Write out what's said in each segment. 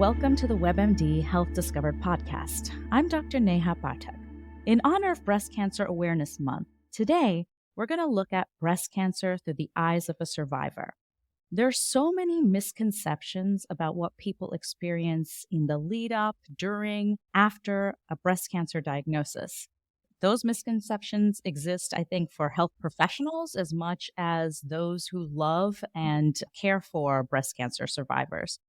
Welcome to the WebMD Health Discovered podcast. I'm Dr. Neha Pathak. In honor of Breast Cancer Awareness Month, today we're going to look at breast cancer through the eyes of a survivor. There are so many misconceptions about what people experience in the lead up, during, after a breast cancer diagnosis. Those misconceptions exist, I think, for health professionals as much as those who love and care for breast cancer survivors.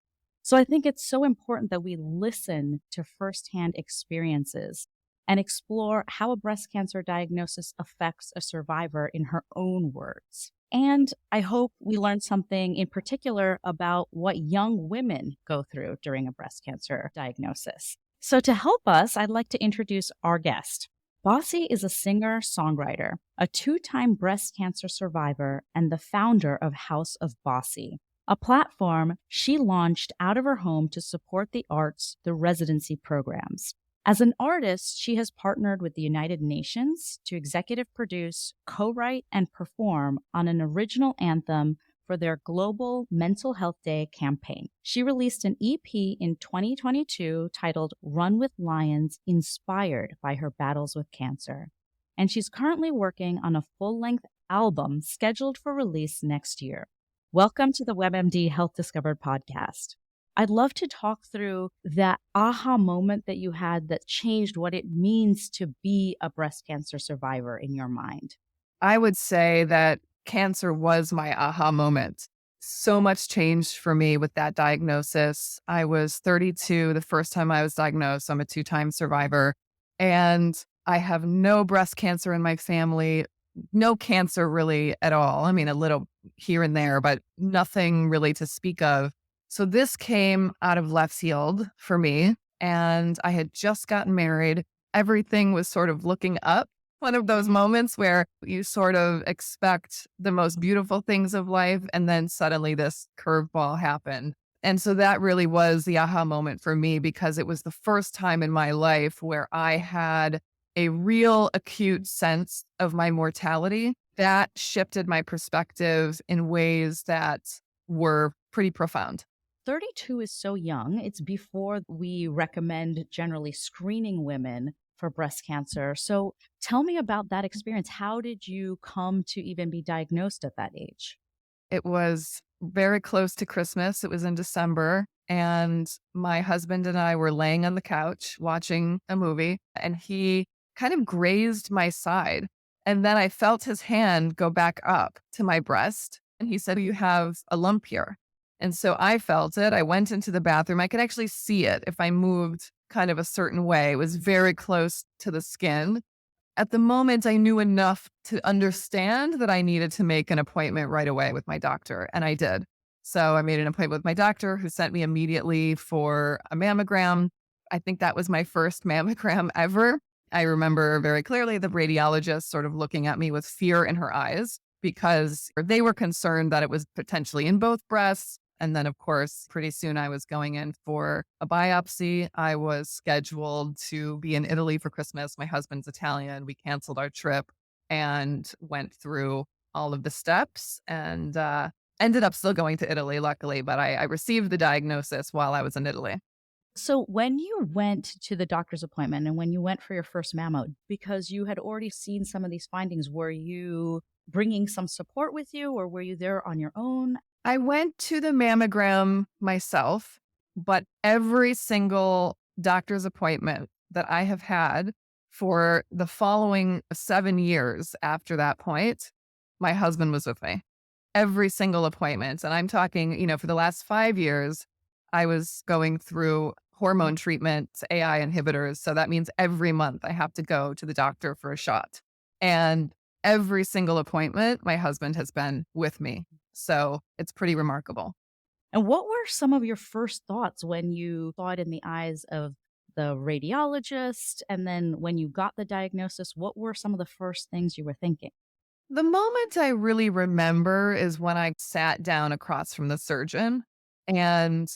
So I think it's so important that we listen to firsthand experiences and explore how a breast cancer diagnosis affects a survivor in her own words. And I hope we learn something in particular about what young women go through during a breast cancer diagnosis. So to help us, I'd like to introduce our guest. Bosi is a singer-songwriter, a 2-time breast cancer survivor, and the founder of House of Bosi, a platform she launched out of her home to support the arts through residency programs. As an artist, she has partnered with the United Nations to executive produce, co-write, and perform on an original anthem for their Global Mental Health Day campaign. She released an EP in 2022 titled Run with Lions, inspired by her battles with cancer. And she's currently working on a full-length album scheduled for release next year. Welcome to the WebMD Health Discovered podcast. I'd love to talk through that aha moment that you had that changed what it means to be a breast cancer survivor in your mind. I would say that cancer was my aha moment. So much changed for me with that diagnosis. I was 32 the first time I was diagnosed. I'm a 2-time survivor, and I have no breast cancer in my family, no cancer really at all. I mean, a little here and there, but nothing really to speak of. So this came out of left field for me, and I had just gotten married. Everything was sort of looking up. One of those moments where you sort of expect the most beautiful things of life, and then suddenly this curveball happened. And so that really was the aha moment for me, because it was the first time in my life where I had a real acute sense of my mortality that shifted my perspective in ways that were pretty profound. 32 is so young. It's before we recommend generally screening women for breast cancer. So tell me about that experience. How did you come to even be diagnosed at that age? It was very close to Christmas. It was in December, and my husband and I were laying on the couch watching a movie, and he kind of grazed my side. And then I felt his hand go back up to my breast, and he said, "You have a lump here." And so I felt it. I went into the bathroom. I could actually see it if I moved kind of a certain way. It was very close to the skin. At the moment, I knew enough to understand that I needed to make an appointment right away with my doctor, and I did. So I made an appointment with my doctor, who sent me immediately for a mammogram. I think that was my first mammogram ever. I remember very clearly the radiologist sort of looking at me with fear in her eyes, because they were concerned that it was potentially in both breasts. And then, of course, pretty soon I was going in for a biopsy. I was scheduled to be in Italy for Christmas. My husband's Italian. We canceled our trip and went through all of the steps, and ended up still going to Italy, luckily. But I received the diagnosis while I was in Italy. So when you went to the doctor's appointment and when you went for your first mammo, because you had already seen some of these findings, were you bringing some support with you, or were you there on your own? I went to the mammogram myself, but every single doctor's appointment that I have had for the following 7 years after that point, my husband was with me. Every single appointment. And I'm talking, for the last 5 years, I was going through hormone treatment, AI inhibitors. So that means every month I have to go to the doctor for a shot. And every single appointment, my husband has been with me. So it's pretty remarkable. And what were some of your first thoughts when you saw it in the eyes of the radiologist? And then when you got the diagnosis, what were some of the first things you were thinking? The moment I really remember is when I sat down across from the surgeon and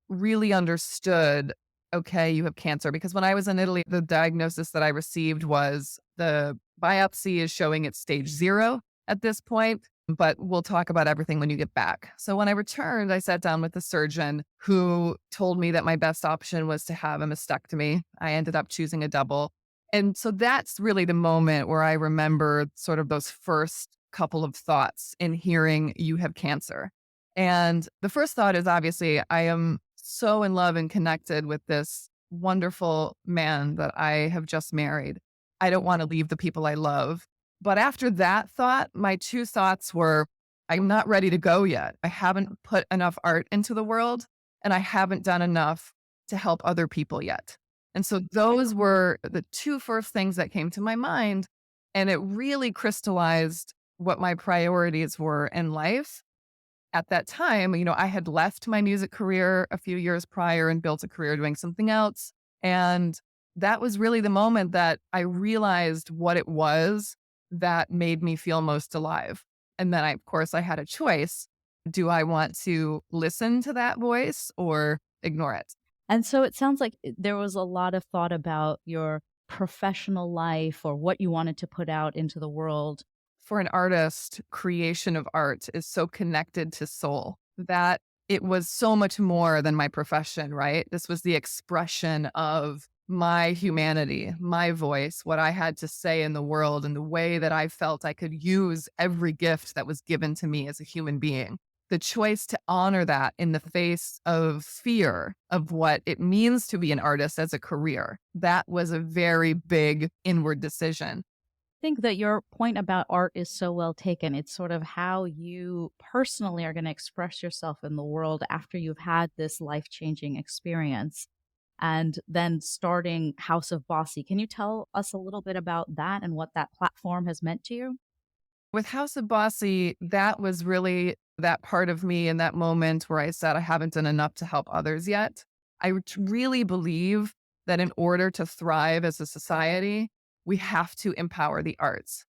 really understood, okay, you have cancer. Because when I was in Italy, the diagnosis that I received was the biopsy is showing it's stage 0. at this point, but we'll talk about everything when you get back. So when I returned, I sat down with the surgeon who told me that my best option was to have a mastectomy. I ended up choosing a double. And so that's really the moment where I remember sort of those first couple of thoughts in hearing you have cancer. And the first thought is obviously, I am so in love and connected with this wonderful man that I have just married. I don't want to leave the people I love. But after that thought, my two thoughts were, I'm not ready to go yet. I haven't put enough art into the world, and I haven't done enough to help other people yet. And so those were the two first things that came to my mind. And it really crystallized what my priorities were in life. At that time, I had left my music career a few years prior and built a career doing something else. And that was really the moment that I realized what it was that made me feel most alive. And then of course, I had a choice. Do I want to listen to that voice or ignore it? And so it sounds like there was a lot of thought about your professional life or what you wanted to put out into the world. For an artist, creation of art is so connected to soul that it was so much more than my profession, right? This was the expression of my humanity, my voice, what I had to say in the world, and the way that I felt I could use every gift that was given to me as a human being. The choice to honor that in the face of fear of what it means to be an artist as a career, that was a very big inward decision. Think that your point about art is so well taken. It's sort of how you personally are going to express yourself in the world after you've had this life-changing experience. And then starting House of Bosi. Can you tell us a little bit about that and what that platform has meant to you? With House of Bossy, that was really that part of me in that moment where I said, I haven't done enough to help others yet. Really believe that in order to thrive as a society, we have to empower the arts.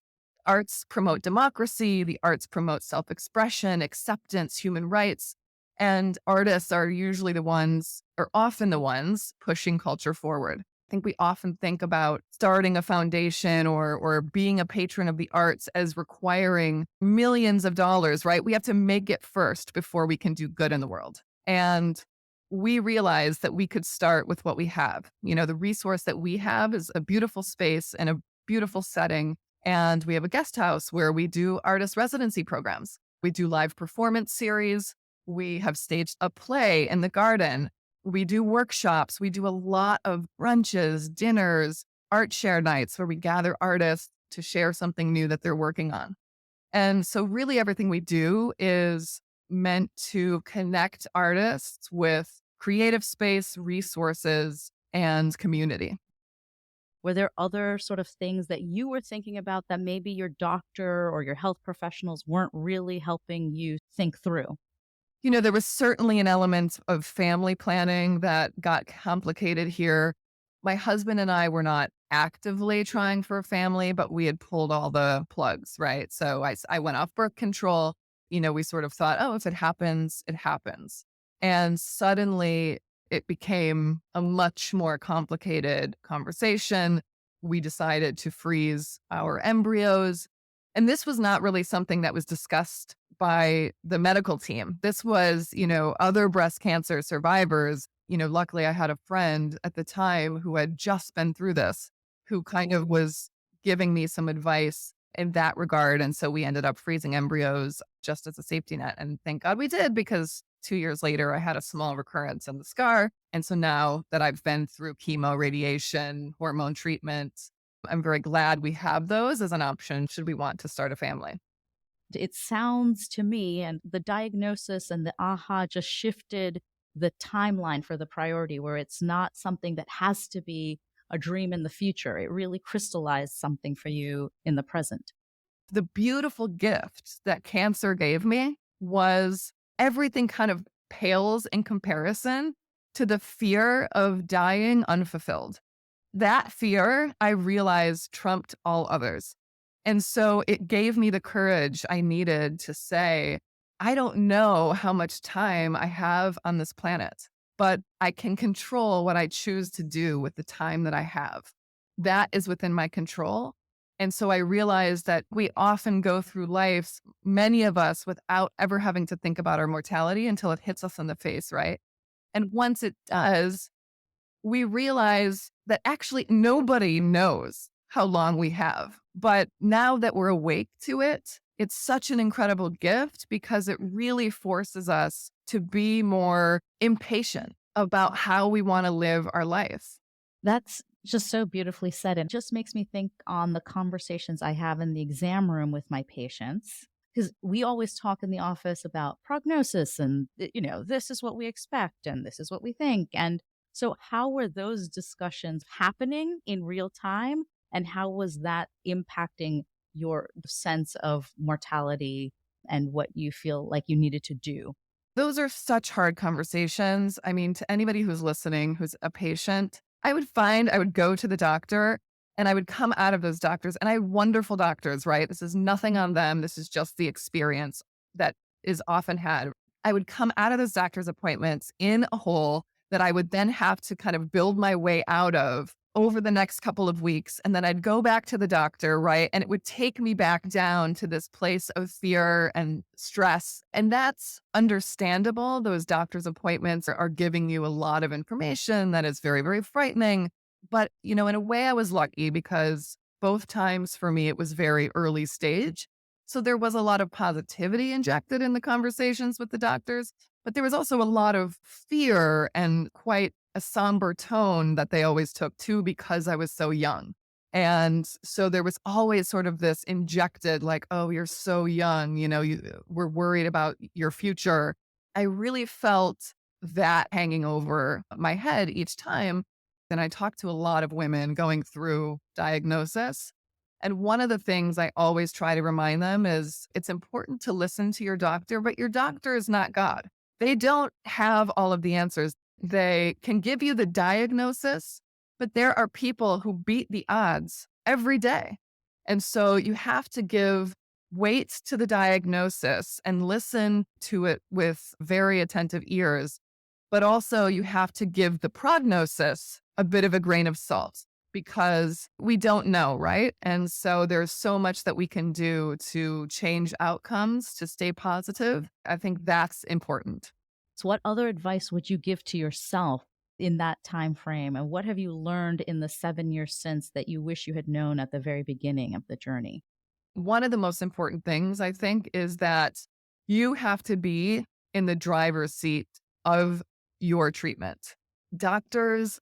Arts promote democracy, the arts promote self expression, acceptance, human rights. And artists are usually the ones, or often the ones, pushing culture forward. I think we often think about starting a foundation or being a patron of the arts as requiring millions of dollars, right? We have to make it first before we can do good in the world. And we realized that we could start with what we have. The resource that we have is a beautiful space and a beautiful setting. And we have a guest house where we do artist residency programs. We do live performance series. We have staged a play in the garden. We do workshops. We do a lot of brunches, dinners, art share nights where we gather artists to share something new that they're working on. And so really everything we do is meant to connect artists with creative space, resources, and community. Were there other sort of things that you were thinking about that maybe your doctor or your health professionals weren't really helping you think through? There was certainly an element of family planning that got complicated here. My husband and I were not actively trying for a family, but we had pulled all the plugs, right? So I went off birth control. We sort of thought, oh, if it happens, it happens. And suddenly it became a much more complicated conversation. We decided to freeze our embryos. And this was not really something that was discussed by the medical team. This was, other breast cancer survivors. Luckily I had a friend at the time who had just been through this, who kind of was giving me some advice in that regard. And so we ended up freezing embryos just as a safety net. And thank God we did, because 2 years later, I had a small recurrence in the scar. And so now that I've been through chemo, radiation, hormone treatment, I'm very glad we have those as an option should we want to start a family. It sounds to me, and the diagnosis and the aha just shifted the timeline for the priority, where it's not something that has to be a dream in the future. It really crystallized something for you in the present. The beautiful gift that cancer gave me was everything kind of pales in comparison to the fear of dying unfulfilled. That fear, I realized, trumped all others. And so it gave me the courage I needed to say, I don't know how much time I have on this planet, but I can control what I choose to do with the time that I have. That is within my control. And so I realized that we often go through life, many of us, without ever having to think about our mortality until it hits us in the face, right? And once it does, we realize that actually nobody knows how long we have. But now that we're awake to it, it's such an incredible gift because it really forces us to be more impatient about how we want to live our life. That's just so beautifully said. It just makes me think on the conversations I have in the exam room with my patients. Because we always talk in the office about prognosis and, this is what we expect and this is what we think. And so, how were those discussions happening in real time? And how was that impacting your sense of mortality and what you feel like you needed to do? Those are such hard conversations. I mean, to anybody who's listening, who's a patient, I would go to the doctor and I would come out of those doctors, and I have wonderful doctors, right? This is nothing on them. This is just the experience that is often had. I would come out of those doctor's appointments in a hole that I would then have to kind of build my way out of over the next couple of weeks. And then I'd go back to the doctor, right? And it would take me back down to this place of fear and stress. And that's understandable. Those doctor's appointments are giving you a lot of information that is very, very frightening. But, in a way, I was lucky because both times for me, it was very early stage. So there was a lot of positivity injected in the conversations with the doctors, but there was also a lot of fear and quite a somber tone that they always took too because I was so young. And so there was always sort of this injected, like, oh, you're so young, we're worried about your future. I really felt that hanging over my head each time. And I talked to a lot of women going through diagnosis. And one of the things I always try to remind them is it's important to listen to your doctor, but your doctor is not God. They don't have all of the answers. They can give you the diagnosis, but there are people who beat the odds every day. And so you have to give weight to the diagnosis and listen to it with very attentive ears. But also, you have to give the prognosis a bit of a grain of salt because we don't know, right? And so there's so much that we can do to change outcomes, to stay positive. I think that's important. So what other advice would you give to yourself in that time frame? And what have you learned in the 7 years since that you wish you had known at the very beginning of the journey? One of the most important things, I think, is that you have to be in the driver's seat of your treatment. Doctors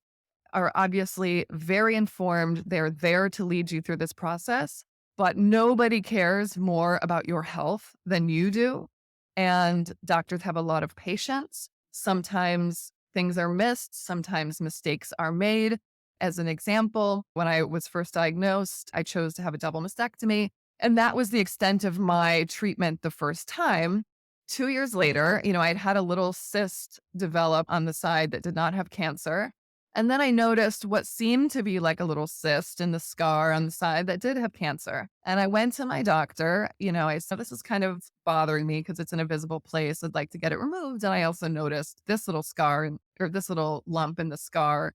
are obviously very informed. They're there to lead you through this process, but nobody cares more about your health than you do. And doctors have a lot of patience. Sometimes things are missed, sometimes mistakes are made. As an example, when I was first diagnosed, I chose to have a double mastectomy. And that was the extent of my treatment the first time. 2 years later, I'd had a little cyst develop on the side that did not have cancer. And then I noticed what seemed to be like a little cyst in the scar on the side that did have cancer. And I went to my doctor. I said, this is kind of bothering me because it's in a visible place. I'd like to get it removed. And I also noticed this little scar or this little lump in the scar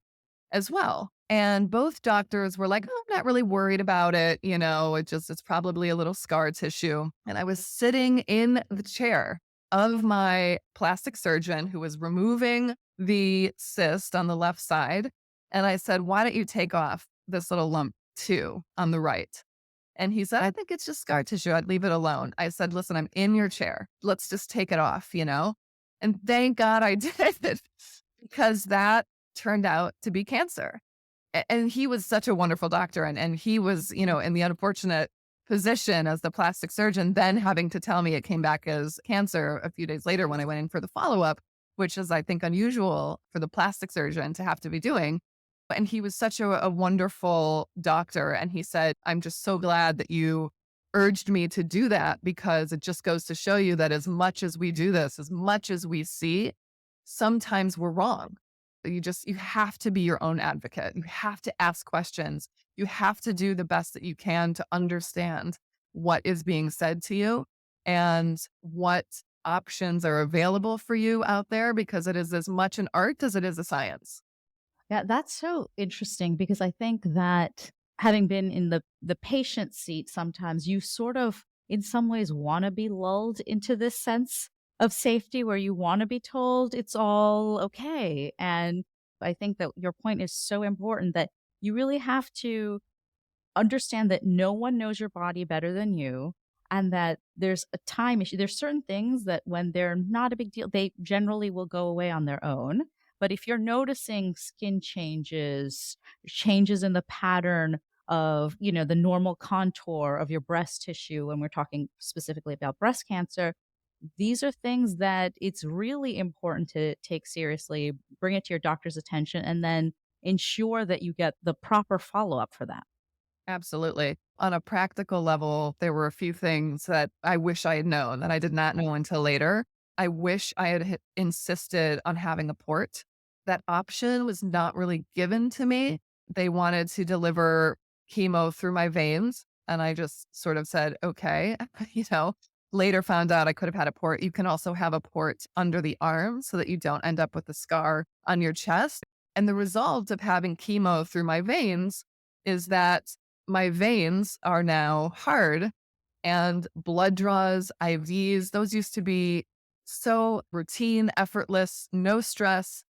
as well. And both doctors were like, oh, I'm not really worried about it. It's probably a little scar tissue. And I was sitting in the chair of my plastic surgeon who was removing the cyst on the left side. And I said, why don't you take off this little lump too on the right? And he said, I think it's just scar tissue. I'd leave it alone. I said, listen, I'm in your chair. Let's just take it off. And thank God I did because that turned out to be cancer. And he was such a wonderful doctor. And he was, in the unfortunate position as the plastic surgeon, then having to tell me it came back as cancer a few days later when I went in for the follow up, which is, I think, unusual for the plastic surgeon to have to be doing. And he was such a wonderful doctor. And he said, I'm just so glad that you urged me to do that because it just goes to show you that as much as we do this, as much as we see, sometimes we're wrong. You have to be your own advocate. You have to ask questions. You have to do the best that you can to understand what is being said to you and what options are available for you out there because it is as much an art as it is a science. Yeah, that's so interesting because I think that having been in the patient seat, sometimes you sort of, in some ways, want to be lulled into this sense of safety where you want to be told it's all okay. And I think that your point is so important that you really have to understand that no one knows your body better than you, and that there's a time issue. There's certain things that when they're not a big deal, they generally will go away on their own. But if you're noticing skin changes, changes in the pattern of, the normal contour of your breast tissue, when we're talking specifically about breast cancer, these are things that it's really important to take seriously, bring it to your doctor's attention, and then ensure that you get the proper follow up for that. Absolutely. On a practical level, there were a few things that I wish I had known that I did not know until later. I wish I had insisted on having a port. That option was not really given to me. They wanted to deliver chemo through my veins. And I just sort of said, okay, you know, later found out I could have had a port. You can also have a port under the arm so that you don't end up with a scar on your chest. And the result of having chemo through my veins is that my veins are now hard and blood draws, IVs, those used to be so routine, effortless, no stress.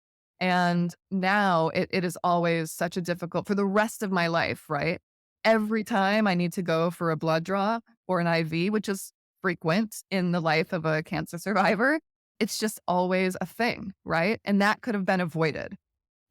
And now it is always such a difficult for the rest of my life, right? Every time I need to go for a blood draw or an IV, which is frequent in the life of a cancer survivor, it's just always a thing, right? And that could have been avoided.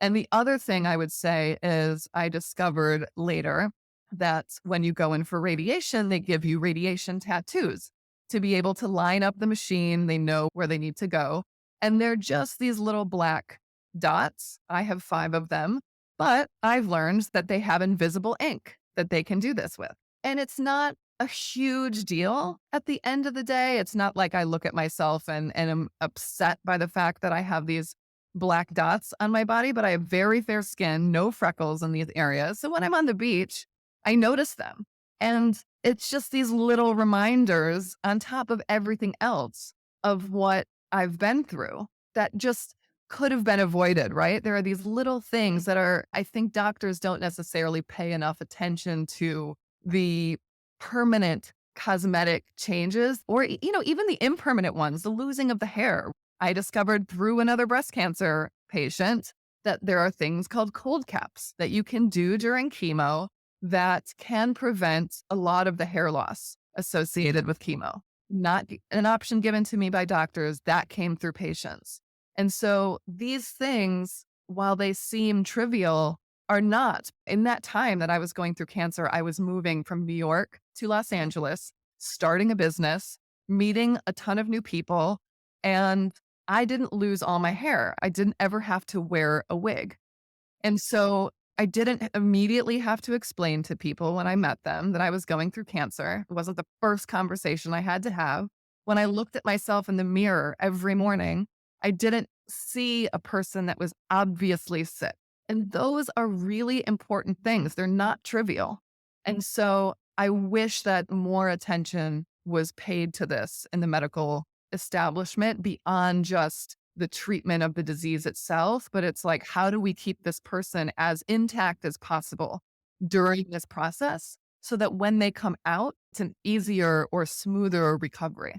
And the other thing I would say is I discovered later that when you go in for radiation, they give you radiation tattoos to be able to line up the machine. They know where they need to go. And they're just these little black dots. I have 5 of them, but I've learned that they have invisible ink that they can do this with. And it's not a huge deal at the end of the day. It's not like I look at myself and am upset by the fact that I have these black dots on my body, but I have very fair skin, no freckles in these areas. So when I'm on the beach, I notice them. And it's just these little reminders on top of everything else of what I've been through that just could have been avoided, right? There are these little things that are, I think doctors don't necessarily pay enough attention to the permanent cosmetic changes or, even the impermanent ones, the losing of the hair. I discovered through another breast cancer patient that there are things called cold caps that you can do during chemo that can prevent a lot of the hair loss associated with chemo. Not an option given to me by doctors, that came through patients. And so these things, while they seem trivial, are not. In that time that I was going through cancer, I was moving from New York to Los Angeles, starting a business, meeting a ton of new people, and I didn't lose all my hair. I didn't ever have to wear a wig. And so I didn't immediately have to explain to people when I met them that I was going through cancer. It wasn't the first conversation I had to have. When I looked at myself in the mirror every morning, I didn't see a person that was obviously sick. And those are really important things. They're not trivial. And so I wish that more attention was paid to this in the medical establishment beyond just the treatment of the disease itself, but it's like, how do we keep this person as intact as possible during this process so that when they come out, it's an easier or smoother recovery?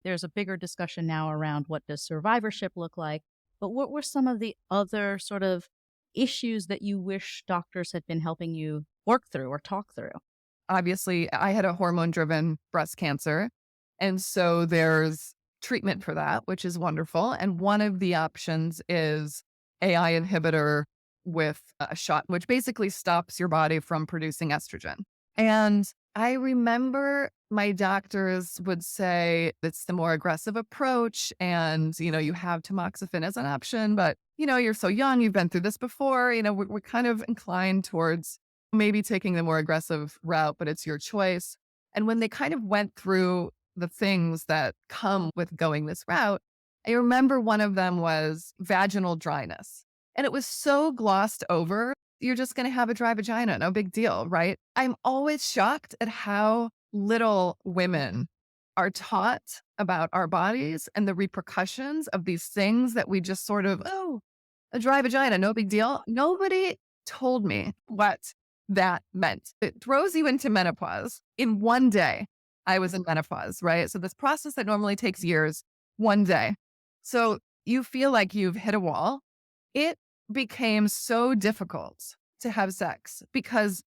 There's a bigger discussion now around what does survivorship look like, but what were some of the other sort of issues that you wish doctors had been helping you work through or talk through? Obviously, I had a hormone driven breast cancer. And so there's treatment for that, which is wonderful. And one of the options is AI inhibitor with a shot, which basically stops your body from producing estrogen. And I remember my doctors would say it's the more aggressive approach. And, you have tamoxifen as an option, but, you're so young, you've been through this before. We're kind of inclined towards maybe taking the more aggressive route, but it's your choice. And when they kind of went through the things that come with going this route, I remember one of them was vaginal dryness. And it was so glossed over. You're just going to have a dry vagina, no big deal, right? I'm always shocked at how little women are taught about our bodies and the repercussions of these things that we just sort of, oh, a dry vagina, no big deal. Nobody told me what that meant. It throws you into menopause. In one day, I was in menopause, right? So this process that normally takes years, one day. So you feel like you've hit a wall. It became so difficult to have sex because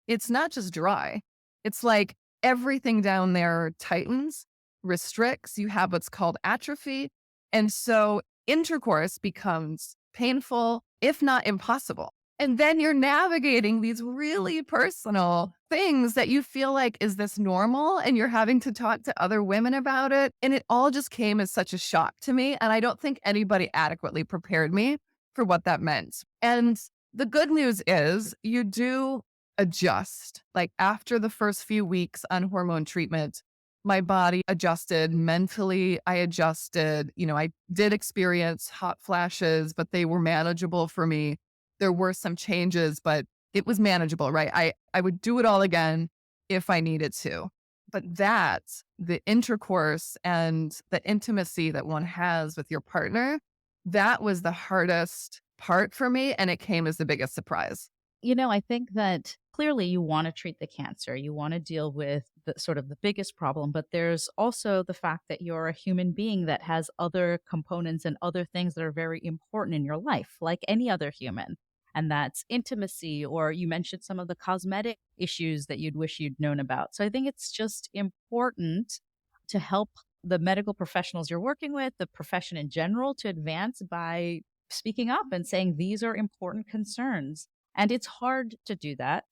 it's not just dry. It's like everything down there tightens, restricts. You have what's called atrophy. And so intercourse becomes painful, if not impossible. And then you're navigating these really personal things that you feel like, is this normal? And you're having to talk to other women about it. And it all just came as such a shock to me. And I don't think anybody adequately prepared me for what that meant. And the good news is you do adjust. Like after the first few weeks on hormone treatment, my body adjusted mentally. I adjusted, I did experience hot flashes, but they were manageable for me. There were some changes, but it was manageable, right? I would do it all again if I needed to. But the intercourse and the intimacy that one has with your partner, that was the hardest part for me. And it came as the biggest surprise. I think that clearly you want to treat the cancer. You want to deal with the sort of the biggest problem, but there's also the fact that you're a human being that has other components and other things that are very important in your life, like any other human. And that's intimacy, or you mentioned some of the cosmetic issues that you'd wish you'd known about. So I think it's just important to help the medical professionals you're working with, the profession in general, to advance by speaking up and saying these are important concerns. And it's hard to do that.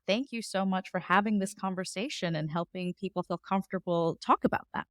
Thank you so much for having this conversation and helping people feel comfortable talk about that.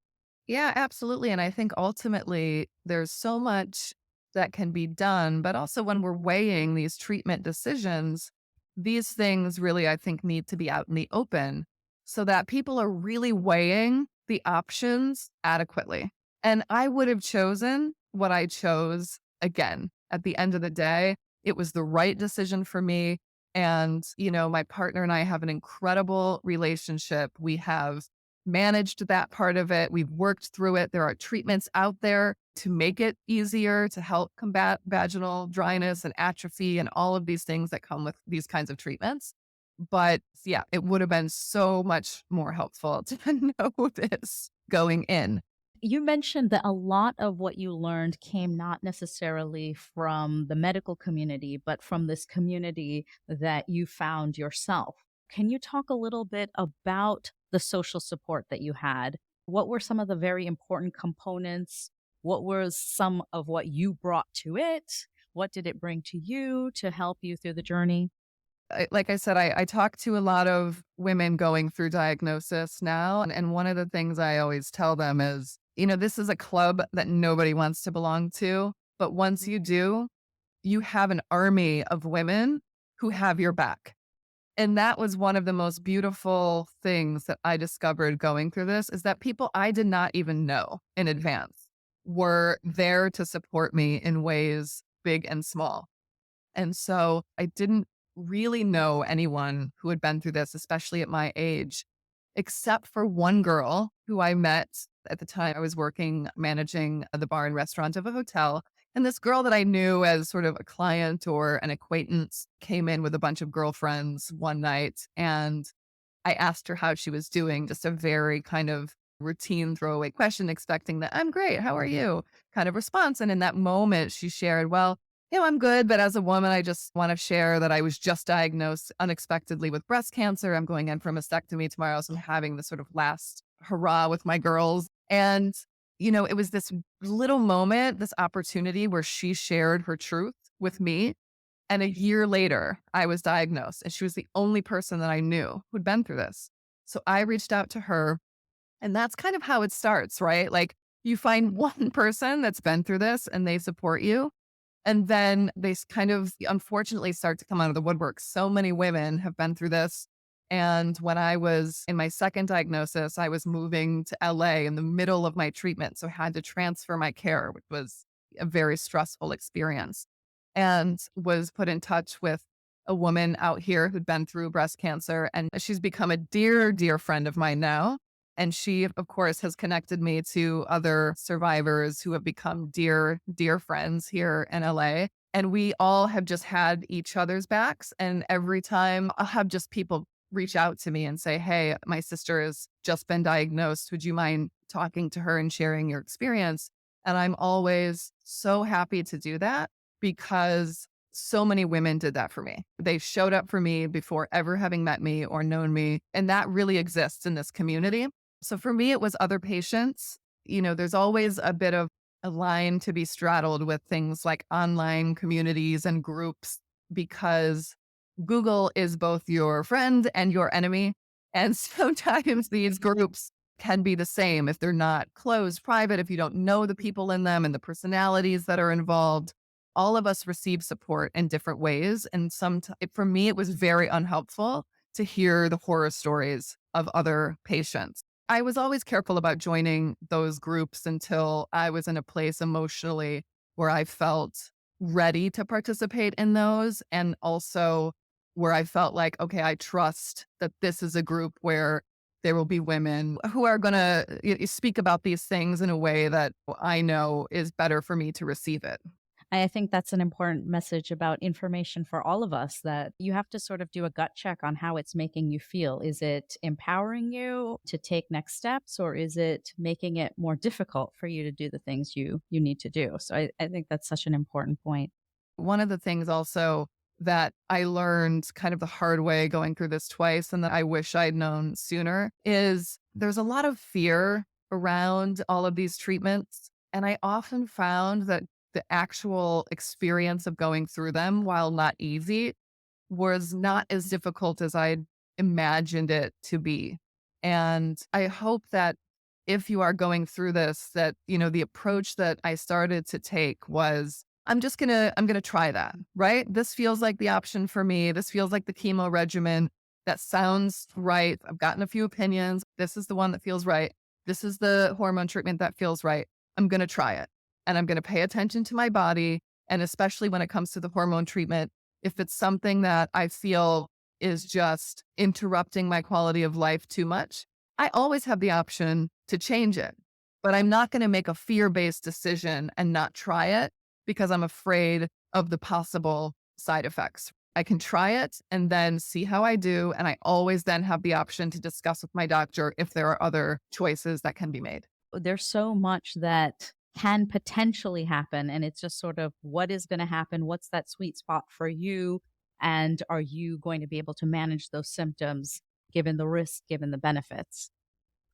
Yeah, absolutely. And I think ultimately there's so much that can be done, but also when we're weighing these treatment decisions, these things really, I think, need to be out in the open so that people are really weighing the options adequately. And I would have chosen what I chose again. At the end of the day, it was the right decision for me. And, my partner and I have an incredible relationship. We have managed that part of it. We've worked through it. There are treatments out there to make it easier, to help combat vaginal dryness and atrophy and all of these things that come with these kinds of treatments. But yeah, it would have been so much more helpful to know this going in. You mentioned that a lot of what you learned came not necessarily from the medical community, but from this community that you found yourself. Can you talk a little bit about the social support that you had? What were some of the very important components? What was some of what you brought to it? What did it bring to you to help you through the journey? Like I said, I talk to a lot of women going through diagnosis now. And one of the things I always tell them is, this is a club that nobody wants to belong to. But once you do, you have an army of women who have your back. And that was one of the most beautiful things that I discovered going through this, is that people I did not even know in advance were there to support me in ways big and small. And so I didn't really know anyone who had been through this, especially at my age, except for one girl who I met at the time. I was working managing the bar and restaurant of a hotel. And this girl that I knew as sort of a client or an acquaintance came in with a bunch of girlfriends one night. And I asked her how she was doing, just a very kind of routine throwaway question, expecting that I'm great, how are you kind of response. And in that moment, she shared, well, I'm good. But as a woman, I just want to share that I was just diagnosed unexpectedly with breast cancer. I'm going in for a mastectomy tomorrow. So I'm having this sort of last hurrah with my girls. And, it was this little moment, this opportunity where she shared her truth with me. And a year later, I was diagnosed, and she was the only person that I knew who'd been through this. So I reached out to her, and that's kind of how it starts, right? Like you find one person that's been through this and they support you. And then kind of unfortunately start to come out of the woodwork. So many women have been through this. And when I was in my second diagnosis, I was moving to LA in the middle of my treatment. So I had to transfer my care, which was a very stressful experience, and was put in touch with a woman out here who'd been through breast cancer. And she's become a dear, dear friend of mine now. And she, of course, has connected me to other survivors who have become dear, dear friends here in LA. And we all have just had each other's backs. And every time I'll have just people reach out to me and say, "Hey, my sister has just been diagnosed. Would you mind talking to her and sharing your experience?" And I'm always so happy to do that because so many women did that for me. They showed up for me before ever having met me or known me. And that really exists in this community. So for me, it was other patients. There's always a bit of a line to be straddled with things like online communities and groups because Google is both your friend and your enemy. And sometimes these groups can be the same if they're not closed, private, if you don't know the people in them and the personalities that are involved. All of us receive support in different ways. And for me, it was very unhelpful to hear the horror stories of other patients. I was always careful about joining those groups until I was in a place emotionally where I felt ready to participate in those. And also where I felt like, okay, I trust that this is a group where there will be women who are going to speak about these things in a way that I know is better for me to receive it. I think that's an important message about information for all of us, that you have to sort of do a gut check on how it's making you feel. Is it empowering you to take next steps, or is it making it more difficult for you to do the things you need to do? So I think that's such an important point. One of the things also that I learned kind of the hard way going through this twice and that I wish I'd known sooner is there's a lot of fear around all of these treatments. And I often found that the actual experience of going through them, while not easy, was not as difficult as I'd imagined it to be. And I hope that if you are going through this, that, the approach that I started to take was, I'm going to try that, right? This feels like the option for me. This feels like the chemo regimen. That sounds right. I've gotten a few opinions. This is the one that feels right. This is the hormone treatment that feels right. I'm going to try it and I'm going to pay attention to my body. And especially when it comes to the hormone treatment, if it's something that I feel is just interrupting my quality of life too much, I always have the option to change it. But I'm not going to make a fear-based decision and not try it because I'm afraid of the possible side effects. I can try it and then see how I do. And I always then have the option to discuss with my doctor if there are other choices that can be made. There's so much that can potentially happen. And it's just sort of what is going to happen? What's that sweet spot for you? And are you going to be able to manage those symptoms given the risk, given the benefits?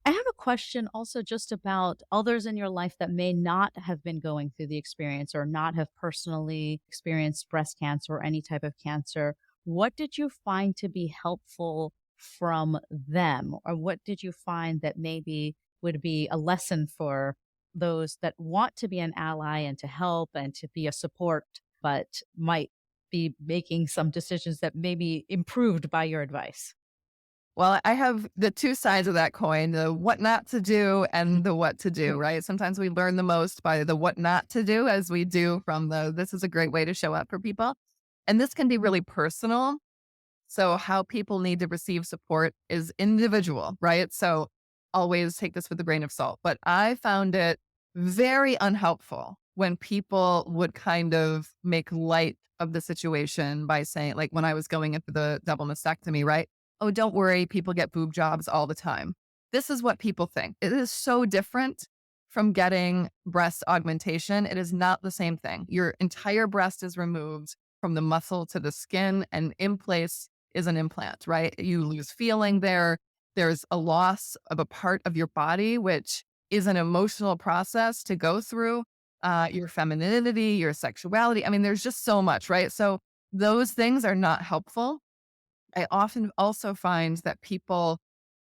I have a question also just about others in your life that may not have been going through the experience or not have personally experienced breast cancer or any type of cancer. What did you find to be helpful from them? Or what did you find that maybe would be a lesson for those that want to be an ally and to help and to be a support, but might be making some decisions that may be improved by your advice? Well, I have the two sides of that coin, the what not to do and the what to do, right? Sometimes we learn the most by the what not to do as we do from this is a great way to show up for people. And this can be really personal. So how people need to receive support is individual, right? So always take this with a grain of salt. But I found it very unhelpful when people would kind of make light of the situation by saying, like when I was going into the double mastectomy, right? Oh, don't worry, people get boob jobs all the time. This is what people think. It is so different from getting breast augmentation. It is not the same thing. Your entire breast is removed from the muscle to the skin, and in place is an implant, right? You lose feeling there. There's a loss of a part of your body, which is an emotional process to go through. Your femininity, your sexuality. I mean, there's just so much, right? So those things are not helpful. I often also find that people,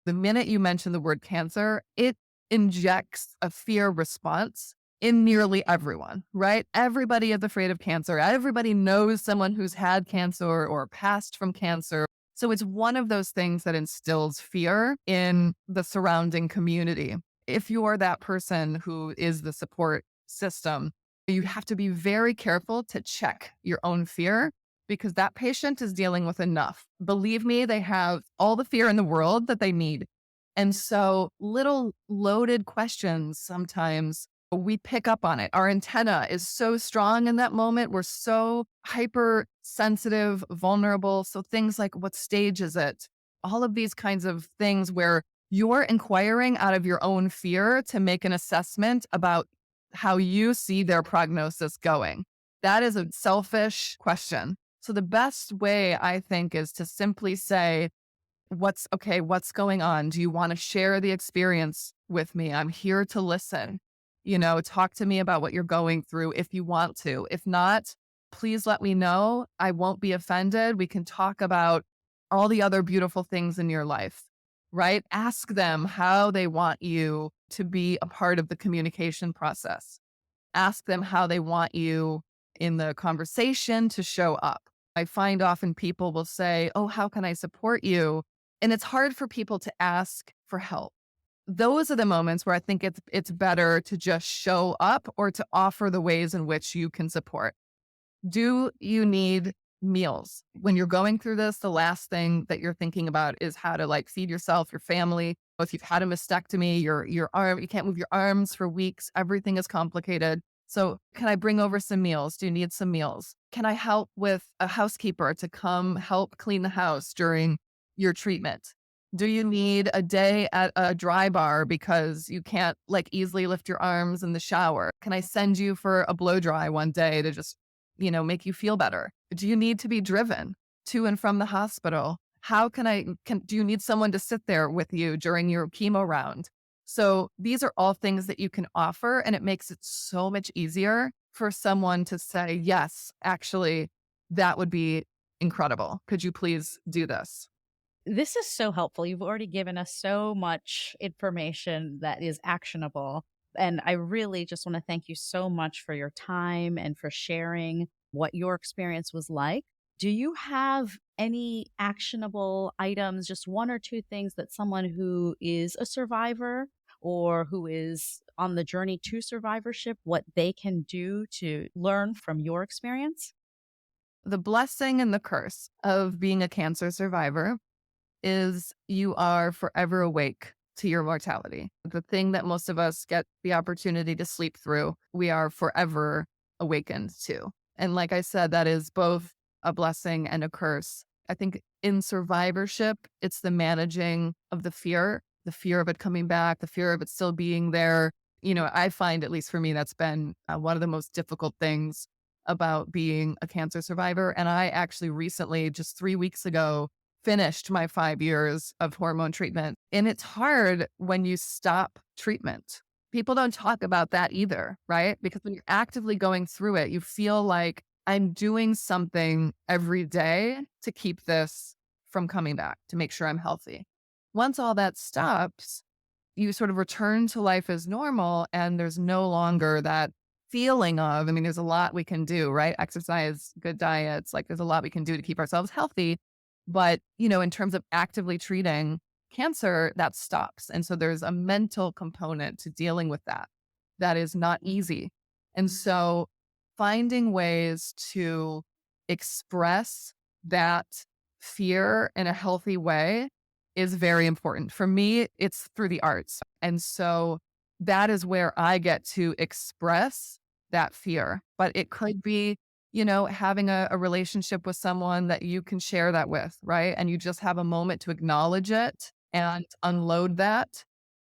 the minute you mention the word cancer, it injects a fear response in nearly everyone, right? Everybody is afraid of cancer. Everybody knows someone who's had cancer or passed from cancer. So it's one of those things that instills fear in the surrounding community. If you are that person who is the support system, you have to be very careful to check your own fear because that patient is dealing with enough. Believe me, they have all the fear in the world that they need. And so little loaded questions sometimes We pick up on it. Our antenna is so strong in that moment. We're so hypersensitive, vulnerable. So things like, what stage is it? All of these kinds of things where you're inquiring out of your own fear to make an assessment about how you see their prognosis going. That is a selfish question. So the best way, I think, is to simply say, what's going on? Do you want to share the experience with me? I'm here to listen. Talk to me about what you're going through if you want to. If not, please let me know. I won't be offended. We can talk about all the other beautiful things in your life, right? Ask them how they want you to be a part of the communication process. Ask them how they want you in the conversation to show up. I find often people will say, "Oh, how can I support you?" And it's hard for people to ask for help. Those are the moments where I think it's better to just show up or to offer the ways in which you can support. Do you need meals? When you're going through this, the last thing that you're thinking about is how to like feed yourself, your family. If you've had a mastectomy, your arm, you can't move your arms for weeks. Everything is complicated. So can I bring over some meals? Do you need some meals? Can I help with a housekeeper to come help clean the house during your treatment? Do you need a day at a dry bar because you can't like easily lift your arms in the shower? Can I send you for a blow dry one day to just make you feel better? Do you need to be driven to and from the hospital? Do you need someone to sit there with you during your chemo round? So these are all things that you can offer, and it makes it so much easier for someone to say, yes, actually, that would be incredible. Could you please do this? This is so helpful. You've already given us so much information that is actionable. And I really just want to thank you so much for your time and for sharing what your experience was like. Do you have any actionable items, just one or two things that someone who is a survivor or who is on the journey to survivorship, what they can do to learn from your experience? The blessing and the curse of being a cancer survivor is you are forever awake to your mortality. The thing that most of us get the opportunity to sleep through, we are forever awakened to. And like I said, that is both a blessing and a curse. I think in survivorship, it's the managing of the fear of it coming back, the fear of it still being there. I find, at least for me, that's been one of the most difficult things about being a cancer survivor. And I actually recently, just 3 weeks ago, finished my 5 years of hormone treatment. And it's hard when you stop treatment. People don't talk about that either, right? Because when you're actively going through it, you feel like I'm doing something every day to keep this from coming back, to make sure I'm healthy. Once all that stops, you sort of return to life as normal, and there's no longer that feeling of, I mean, there's a lot we can do, right? Exercise, good diets, like there's a lot we can do to keep ourselves healthy. But, in terms of actively treating cancer, that stops. And so there's a mental component to dealing with that that is not easy. And so finding ways to express that fear in a healthy way is very important. For me, it's through the arts. And so that is where I get to express that fear. But it could be, having a relationship with someone that you can share that with, right? And you just have a moment to acknowledge it and unload that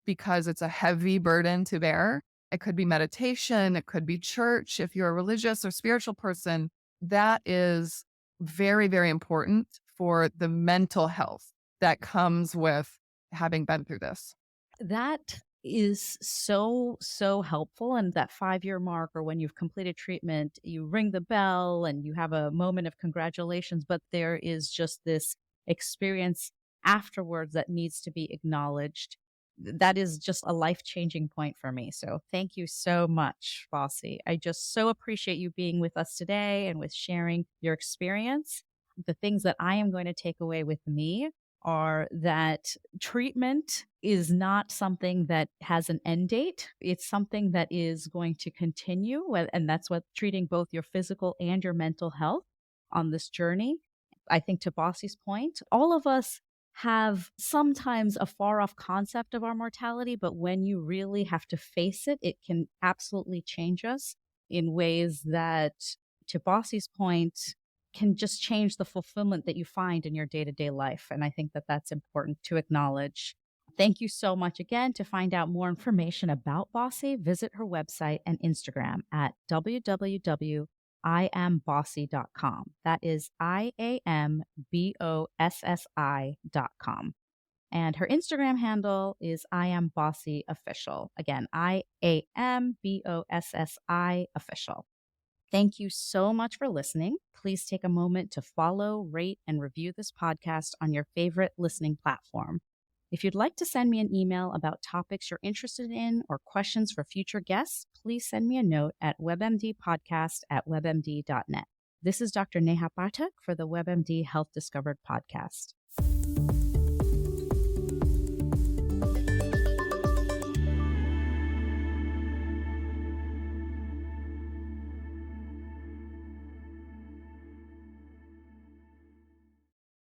because it's a heavy burden to bear. It could be meditation, it could be church if you're a religious or spiritual person. That is very, very important for the mental health that comes with having been through this. That is so, so helpful. And that 5 year mark, or when you've completed treatment, you ring the bell and you have a moment of congratulations, but there is just this experience afterwards that needs to be acknowledged. That is just a life changing point for me. So thank you so much, Bossy. I just so appreciate you being with us today and with sharing your experience. The things that I am going to take away with me are that treatment is not something that has an end date. It's something that is going to continue. And that's what treating both your physical and your mental health on this journey. I think to Bossy's point, all of us have sometimes a far off concept of our mortality, but when you really have to face it, it can absolutely change us in ways that, to Bossy's point, can just change the fulfillment that you find in your day to day life. And I think that that's important to acknowledge. Thank you so much again. To find out more information about Bossy, visit her website and Instagram at www.iambossy.com. That is IAMBOSSI.com. And her Instagram handle is I am Bossy Official. Again, IAMBOSSI Official. Thank you so much for listening. Please take a moment to follow, rate, and review this podcast on your favorite listening platform. If you'd like to send me an email about topics you're interested in or questions for future guests, please send me a note at webmdpodcast@webmd.net. This is Dr. Neha Pathak for the WebMD Health Discovered podcast.